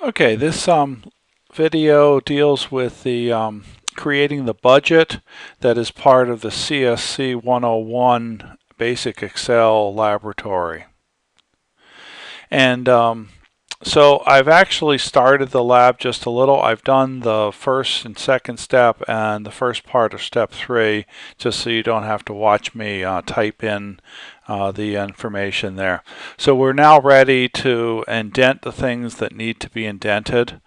Okay, this video deals with the creating the budget that is part of the CSC 101 Basic Excel Laboratory. And so I've actually started the lab just a little. I've done the first and second step and the first part of step 3, just so you don't have to watch me type in the information there. So we're now ready to indent the things that need to be indented.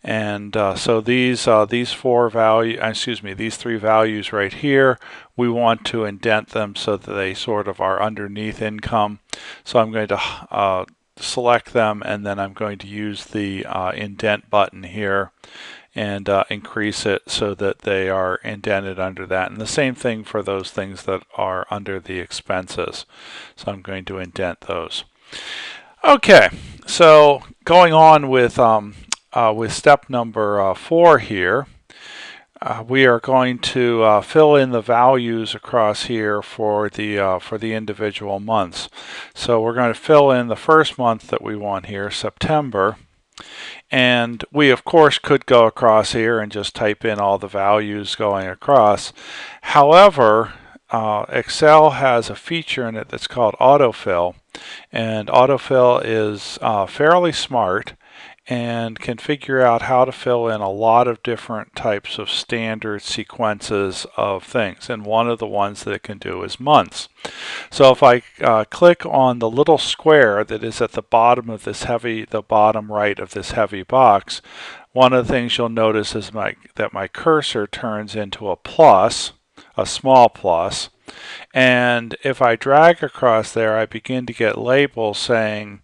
And so these three values right here, we want to indent them so that they sort of are underneath income. So I'm going to select them, and then I'm going to use the indent button here and increase it so that they are indented under that. And the same thing for those things that are under the expenses. So I'm going to indent those. Okay, so going on with step number 4 here. We are going to fill in the values across here for the individual months. So we're going to fill in the first month that we want here, September. And we of course could go across here and just type in all the values going across. However, Excel has a feature in it that's called autofill, and autofill is fairly smart and can figure out how to fill in a lot of different types of standard sequences of things. And one of the ones that it can do is months. So if I click on the little square that is at the bottom of this the bottom right of this heavy box, one of the things you'll notice is that my cursor turns into a plus, a small plus. And if I drag across there, I begin to get labels saying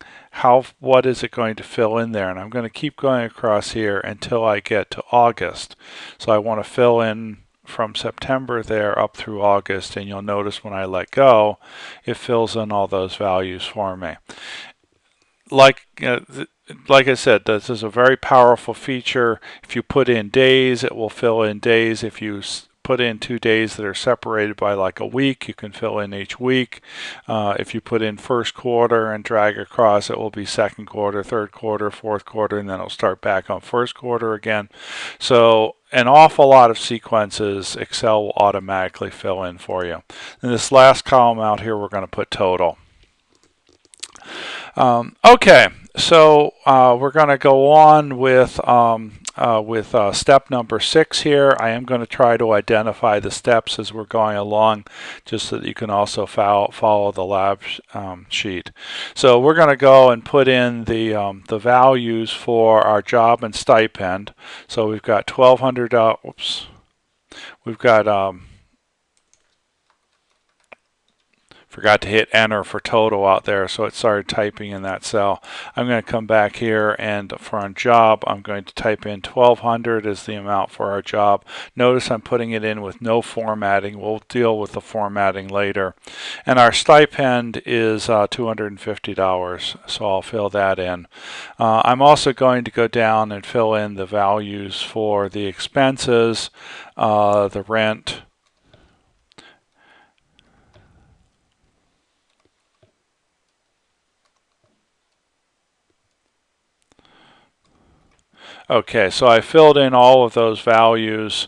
what is it going to fill in there. And I'm going to keep going across here until I get to August. So I want to fill in from September there up through August, and you'll notice when I let go, it fills in all those values for me. Like I said, this is a very powerful feature. If you put in days, it will fill in days. If you put in 2 days that are separated by like a week, you can fill in each week. If you put in first quarter and drag across, it will be second quarter, third quarter, fourth quarter, and then it'll start back on first quarter again. So an awful lot of sequences Excel will automatically fill in for you. In this last column out here, we're going to put total. Okay, so we're going to go on with step number 6 here. I am going to try to identify the steps as we're going along, just so that you can also follow the lab sheet. So we're going to go and put in the values for our job and stipend. So we've got $1,200. Oops, we've got forgot to hit enter for total out there, so it started typing in that cell. I'm going to come back here, and for our job, I'm going to type in 1,200 as the amount for our job. Notice I'm putting it in with no formatting. We'll deal with the formatting later. And our stipend is $250, so I'll fill that in. I'm also going to go down and fill in the values for the expenses, the rent, Okay, so I filled in all of those values,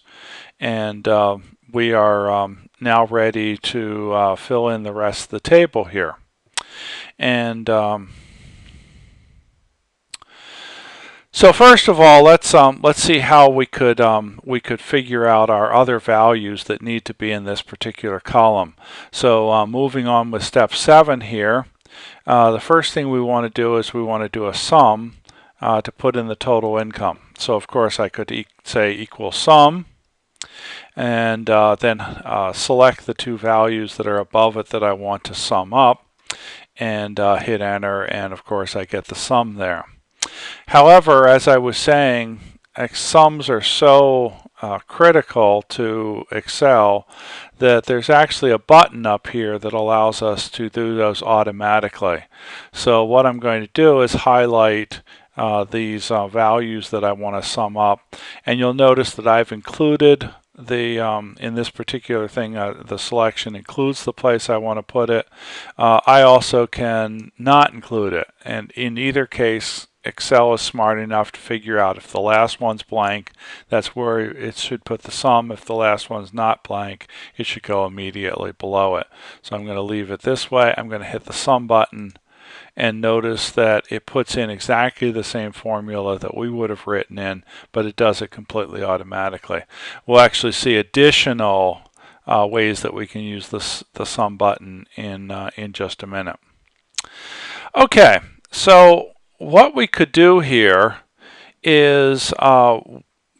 and we are now ready to fill in the rest of the table here. And so first of all, let's see how we could figure out our other values that need to be in this particular column. So moving on with step 7 here, the first thing we want to do is we want to do a sum to put in the total income. So of course I could say equal sum, and then select the 2 values that are above it that I want to sum up, and hit enter, and of course I get the sum there. However, as I was saying, sums are so critical to Excel that there's actually a button up here that allows us to do those automatically. So what I'm going to do is highlight these values that I want to sum up, and you'll notice that I've included the in this particular thing, the selection includes the place I want to put it. I also can not include it, and in either case Excel is smart enough to figure out if the last one's blank, that's where it should put the sum. If the last one's not blank, it should go immediately below it. So I'm going to leave it this way. I'm going to hit the sum button, and notice that it puts in exactly the same formula that we would have written in, but it does it completely automatically. We'll actually see additional ways that we can use the sum button in just a minute. Okay, so what we could do here is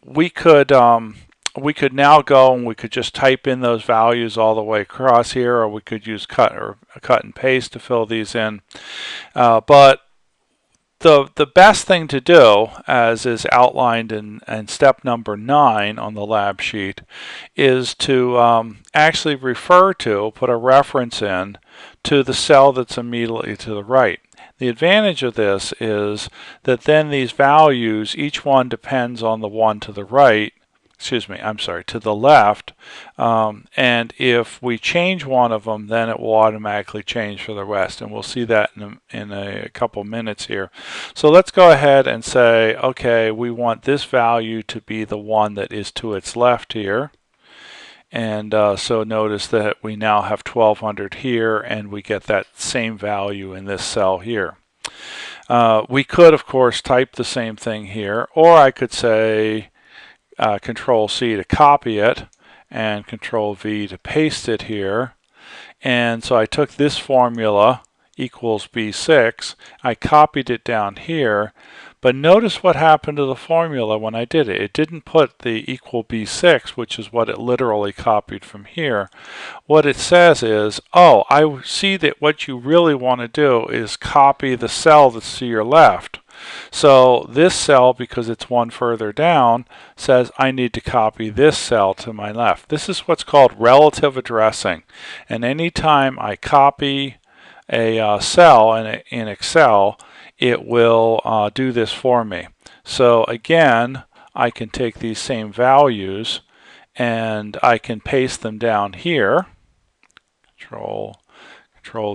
we could now go and we could just type in those values all the way across here, or we could use cut and paste to fill these in. But the best thing to do, as is outlined in step number 9 on the lab sheet, is to actually put a reference in to the cell that's immediately to the right. The advantage of this is that then these values, each one depends on the one to the right, to the left, and if we change one of them, then it will automatically change for the rest, and we'll see that in a couple minutes here. So let's go ahead and say, okay, we want this value to be the one that is to its left here. And so notice that we now have 1200 here, and we get that same value in this cell here. We could, of course, type the same thing here, or I could say Control C to copy it, and Control V to paste it here. And so I took this formula, equals B6, I copied it down here, but notice what happened to the formula when I did it. It didn't put the equal B6, which is what it literally copied from here. What it says is, oh, I see that what you really want to do is copy the cell that's to your left. So this cell, because it's one further down, says I need to copy this cell to my left. This is what's called relative addressing. And anytime I copy a cell in Excel, it will do this for me. So again, I can take these same values and I can paste them down here. Control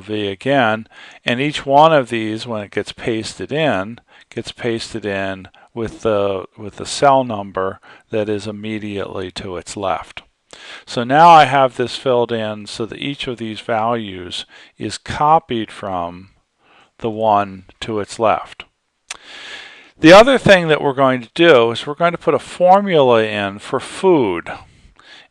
V again, and each one of these, when it gets pasted in with the cell number that is immediately to its left. So now I have this filled in so that each of these values is copied from the one to its left. The other thing that we're going to do is we're going to put a formula in for food.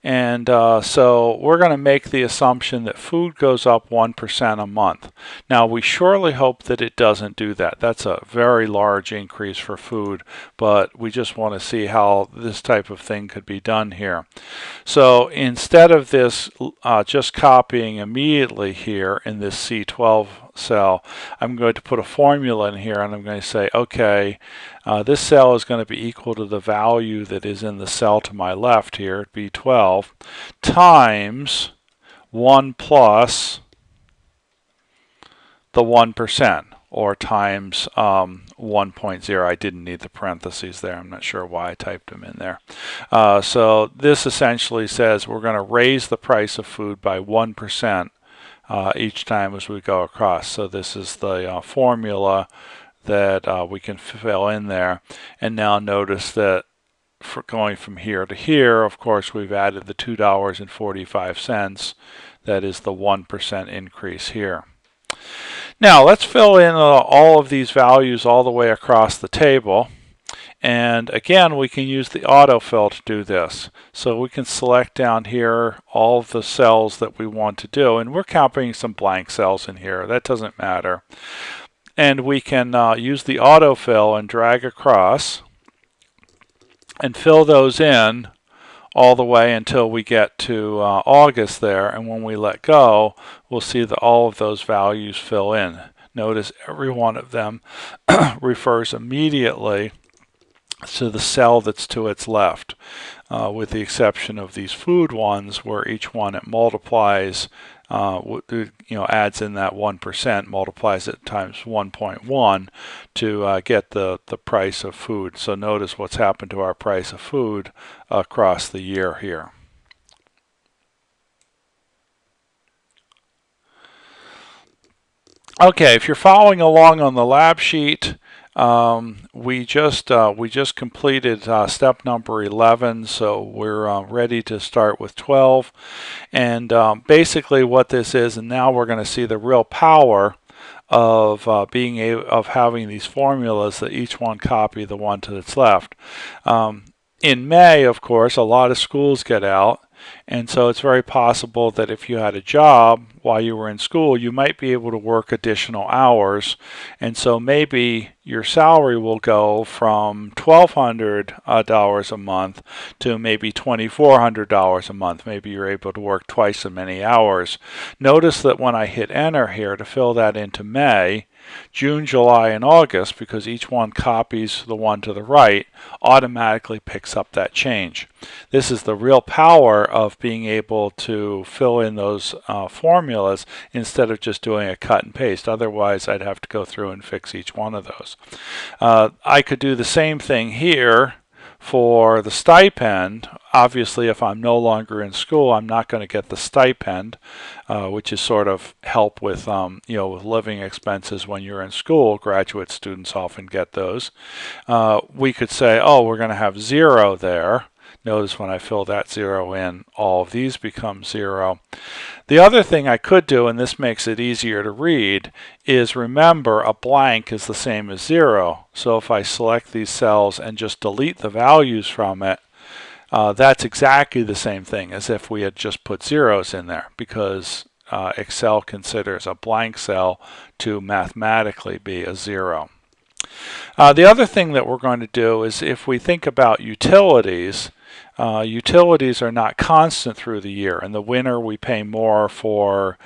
And so we're going to make the assumption that food goes up 1% a month. Now, we surely hope that it doesn't do that. That's a very large increase for food, but we just want to see how this type of thing could be done here. So instead of this just copying immediately here in this C12 cell, I'm going to put a formula in here, and I'm going to say, okay, this cell is going to be equal to the value that is in the cell to my left here, B12, times 1 plus the 1%, or times 1.0. I didn't need the parentheses there. I'm not sure why I typed them in there. So this essentially says we're going to raise the price of food by 1% each time as we go across. So this is the formula that we can fill in there. And now notice that for going from here to here, of course, we've added the $2.45. That is the 1% increase here. Now let's fill in all of these values all the way across the table. And again, we can use the autofill to do this. So we can select down here all of the cells that we want to do. And we're copying some blank cells in here. That doesn't matter. And we can use the autofill and drag across and fill those in all the way until we get to August there. And when we let go, we'll see that all of those values fill in. Notice every one of them refers immediately to the cell that's to its left, with the exception of these food ones, where each one it multiplies, adds in that 1%, multiplies it times 1.1 to get the price of food. So notice what's happened to our price of food across the year here. Okay, if you're following along on the lab sheet, We just completed step number 11, so we're ready to start with 12. And basically what this is, and now we're going to see the real power of having these formulas that each one copy the one to its left. In May, of course, a lot of schools get out, and so it's very possible that if you had a job while you were in school, you might be able to work additional hours, and so maybe your salary will go from $1,200 a month to maybe $2,400 a month. Maybe you're able to work twice as many hours. Notice that when I hit enter here to fill that into May, June, July, and August, because each one copies the one to the right, automatically picks up that change. This is the real power of being able to fill in those formulas instead of just doing a cut and paste. Otherwise, I'd have to go through and fix each one of those. I could do the same thing here for the stipend. Obviously, if I'm no longer in school, I'm not going to get the stipend, which is sort of help with with living expenses when you're in school. Graduate students often get those. We could say, oh, we're going to have 0 there. Notice when I fill that 0 in, all of these become 0. The other thing I could do, and this makes it easier to read, is remember a blank is the same as 0. So if I select these cells and just delete the values from it, that's exactly the same thing as if we had just put zeros in there, because Excel considers a blank cell to mathematically be a 0. The other thing that we're going to do is, if we think about utilities, utilities are not constant through the year. In the winter, we pay more for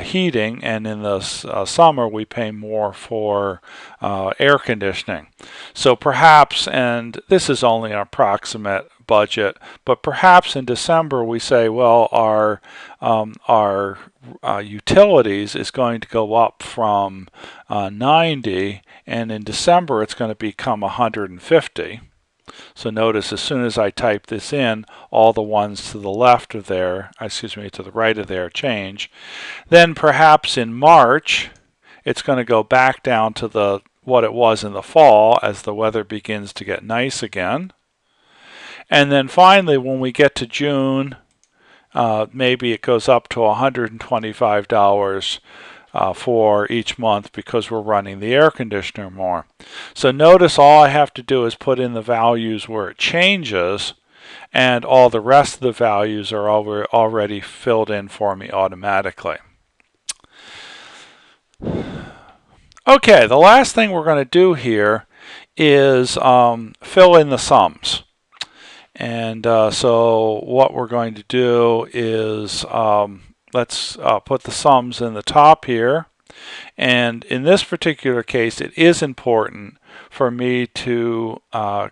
heating, and in the summer, we pay more for air conditioning. So perhaps, and this is only an approximate budget, but perhaps in December we say, well, our utilities is going to go up from 90, and in December it's going to become 150. So notice as soon as I type this in, all the ones to the left of there, to the right of there change. Then perhaps in March, it's going to go back down to what it was in the fall as the weather begins to get nice again. And then finally, when we get to June, maybe it goes up to $125 for each month because we're running the air conditioner more. So notice all I have to do is put in the values where it changes, and all the rest of the values are already filled in for me automatically. Okay, the last thing we're going to do here is fill in the sums. And so what we're going to do is let's put the sums in the top here. And in this particular case, it is important for me to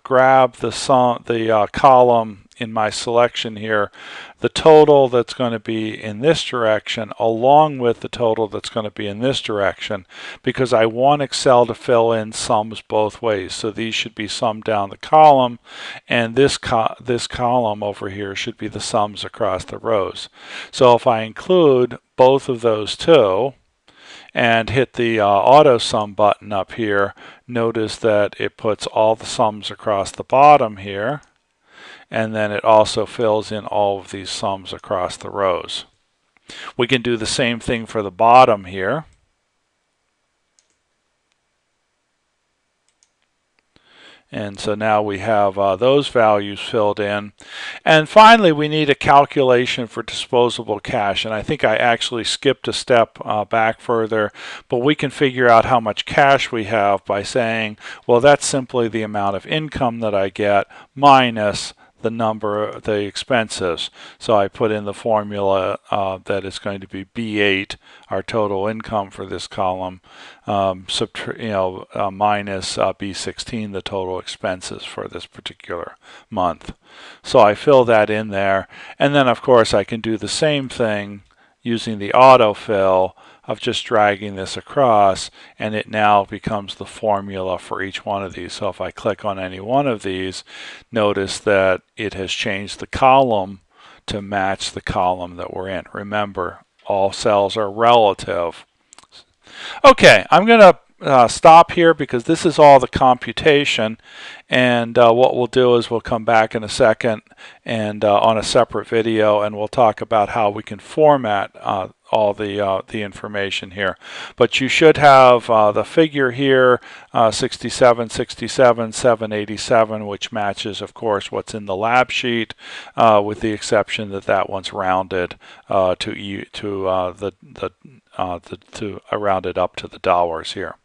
grab the column in my selection here, the total that's going to be in this direction along with the total that's going to be in this direction, because I want Excel to fill in sums both ways. So these should be summed down the column, and this column over here should be the sums across the rows. So if I include both of those two and hit the auto sum button up here, notice that it puts all the sums across the bottom here, and then it also fills in all of these sums across the rows. We can do the same thing for the bottom here. And so now we have those values filled in. And finally, we need a calculation for disposable cash. And I think I actually skipped a step back further, but we can figure out how much cash we have by saying, well, that's simply the amount of income that I get minus the expenses. So I put in the formula that is going to be B8, our total income for this column, minus B16, the total expenses for this particular month. So I fill that in there, and then of course I can do the same thing using the autofill of just dragging this across, and it now becomes the formula for each one of these. So if I click on any one of these, notice that it has changed the column to match the column that we're in. Remember, all cells are relative. Okay, I'm going to stop here because this is all the computation, and what we'll do is we'll come back in a second and on a separate video, and we'll talk about how we can format all the information here. But you should have the figure here, 67, 67, 787, which matches, of course, what's in the lab sheet, with the exception that that one's rounded to rounded up to the dollars here.